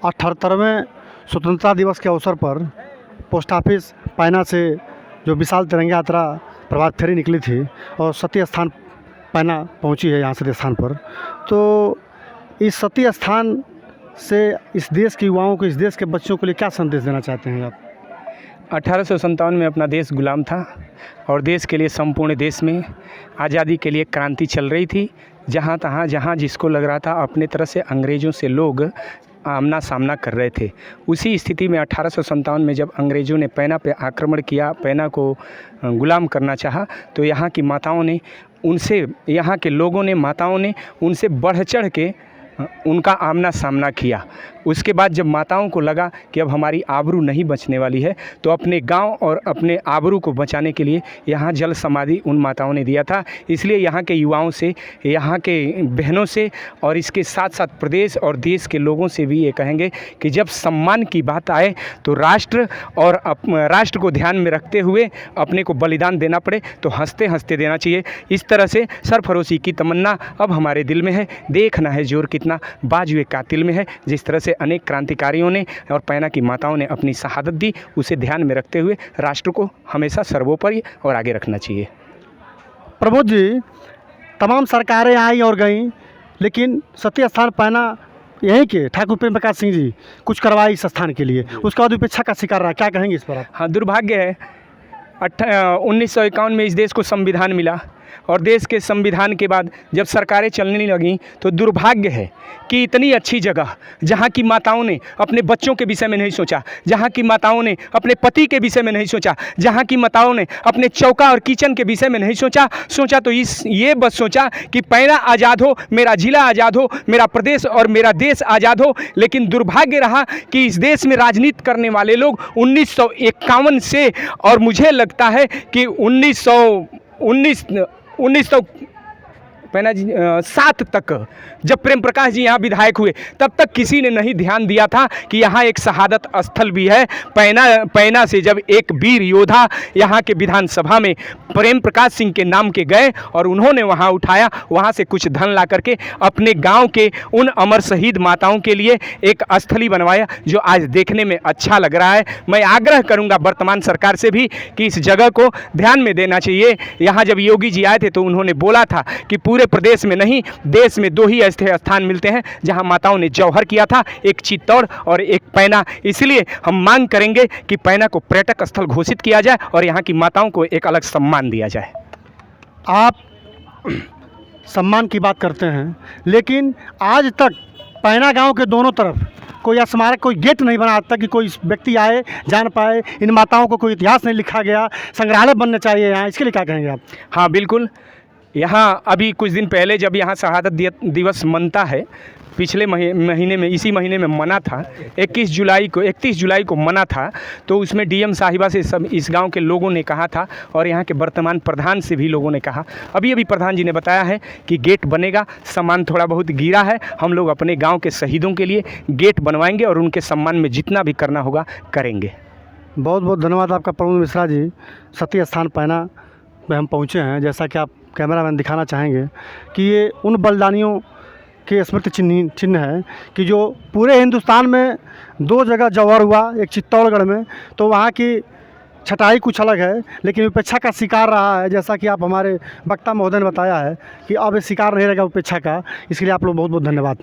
78वें स्वतंत्रता दिवस के अवसर पर पोस्ट ऑफिस पैना से जो विशाल तिरंगा यात्रा प्रभात फेरी निकली थी और सती स्थान पैना पहुंची है यहाँ सती स्थान पर। तो इस सती स्थान से इस देश के युवाओं को, इस देश के बच्चों के लिए क्या संदेश देना चाहते हैं आप? 1857 में अपना देश गुलाम था और देश के लिए, संपूर्ण देश में आज़ादी के लिए क्रांति चल रही थी। जहाँ तहाँ, जहाँ जिसको लग रहा था अपने तरह से अंग्रेज़ों से लोग आमना सामना कर रहे थे। उसी स्थिति में 1857 में जब अंग्रेज़ों ने पैना पे आक्रमण किया, पैना को गुलाम करना चाहा, तो यहाँ की माताओं ने उनसे, यहाँ के लोगों ने, माताओं ने उनसे बढ़ चढ़ के उनका आमना सामना किया। उसके बाद जब माताओं को लगा कि अब हमारी आबरू नहीं बचने वाली है, तो अपने गांव और अपने आबरू को बचाने के लिए यहाँ जल समाधि उन माताओं ने दिया था। इसलिए यहाँ के युवाओं से, यहाँ के बहनों से और इसके साथ साथ प्रदेश और देश के लोगों से भी ये कहेंगे कि जब सम्मान की बात आए तो राष्ट्र और राष्ट्र को ध्यान में रखते हुए अपने को बलिदान देना पड़े तो हंसते हंसते देना चाहिए। इस तरह से सरफरोशी की तमन्ना अब हमारे दिल में है, देखना है जोर कितना बाजुए कातिल में है। जिस तरह से अनेक क्रांतिकारियों ने और पैना की माताओं ने अपनी शहादत दी, उसे ध्यान में रखते हुए राष्ट्र को हमेशा सर्वोपरि और आगे रखना चाहिए। प्रमोद जी, तमाम सरकारें आई और गईं, लेकिन सती स्थान पैना यहीं के ठाकुर प्रेम प्रकाश सिंह जी कुछ करवाए इस स्थान के लिए, उसके बाद उपेक्षा का शिकार रहा। क्या कहेंगे इस पर आप? हाँ, दुर्भाग्य है 1951 में इस देश को संविधान मिला और देश के संविधान के बाद जब सरकारें चलने लगीं तो दुर्भाग्य है कि इतनी अच्छी जगह जहाँ की माताओं ने अपने बच्चों के विषय में नहीं सोचा, जहाँ की माताओं ने अपने पति के विषय में नहीं सोचा, जहाँ की माताओं ने अपने चौका और किचन के विषय में नहीं सोचा तो ये बस सोचा कि पैना आज़ाद हो, मेरा जिला आज़ाद हो, मेरा प्रदेश और मेरा देश आज़ाद हो। लेकिन दुर्भाग्य रहा कि इस देश में राजनीति करने वाले लोग 1951 से, और मुझे लगता है कि 1907 तक जब प्रेम प्रकाश जी यहाँ विधायक हुए, तब तक किसी ने नहीं ध्यान दिया था कि यहाँ एक शहादत स्थल भी है। पैना से जब एक वीर योद्धा यहाँ के विधानसभा में प्रेम प्रकाश सिंह के नाम के गए और उन्होंने वहाँ उठाया, वहाँ से कुछ धन ला करके अपने गांव के उन अमर शहीद माताओं के लिए एक स्थली बनवाया, जो आज देखने में अच्छा लग रहा है। मैं आग्रह करूँगा वर्तमान सरकार से भी कि इस जगह को ध्यान में देना चाहिए। यहाँ जब योगी जी आए थे तो उन्होंने बोला था कि पूरे प्रदेश में नहीं, देश में 2 ही ऐसे स्थान मिलते हैं जहां माताओं ने जौहर किया था, एक चित्तौड़ और एक पैना। इसलिए हम मांग करेंगे कि पैना को पर्यटक स्थल घोषित किया जाए और यहां की माताओं को एक अलग सम्मान दिया जाए। आप सम्मान की बात करते हैं, लेकिन आज तक पैना गांव के दोनों तरफ कोई स्मारक, कोई गेट नहीं बना तक कि कोई व्यक्ति आए, जान पाए। इन माताओं को कोई इतिहास नहीं लिखा गया। संग्रहालय बनना चाहिए यहाँ, इसके लिए क्या कहेंगे आप? हाँ बिल्कुल, यहाँ अभी कुछ दिन पहले जब यहाँ शहादत दिवस मनता है, पिछले महीने में, इसी महीने में मना था, 31 जुलाई को मना था, तो उसमें डीएम साहिबा से सब इस गांव के लोगों ने कहा था और यहाँ के वर्तमान प्रधान से भी लोगों ने कहा। अभी प्रधान जी ने बताया है कि गेट बनेगा। सामान थोड़ा बहुत गिरा है, हम लोग अपने गाँव के शहीदों के लिए गेट बनवाएंगे और उनके सम्मान में जितना भी करना होगा करेंगे। बहुत बहुत धन्यवाद आपका प्रमोद मिश्रा जी। सती स्थान पैना में हम पहुँचे हैं। जैसा कि आप कैमरामैन दिखाना चाहेंगे कि ये उन बलिदानियों के स्मृति चिन्ह है कि जो पूरे हिंदुस्तान में 2 जगह जौहर हुआ, एक चित्तौड़गढ़ में, तो वहाँ की छटाई कुछ अलग है, लेकिन उपेक्षा का शिकार रहा है। जैसा कि आप हमारे वक्ता महोदय ने बताया है कि अब ये शिकार नहीं रहेगा उपेक्षा का। इसके लिए आप लोग बहुत बहुत धन्यवाद।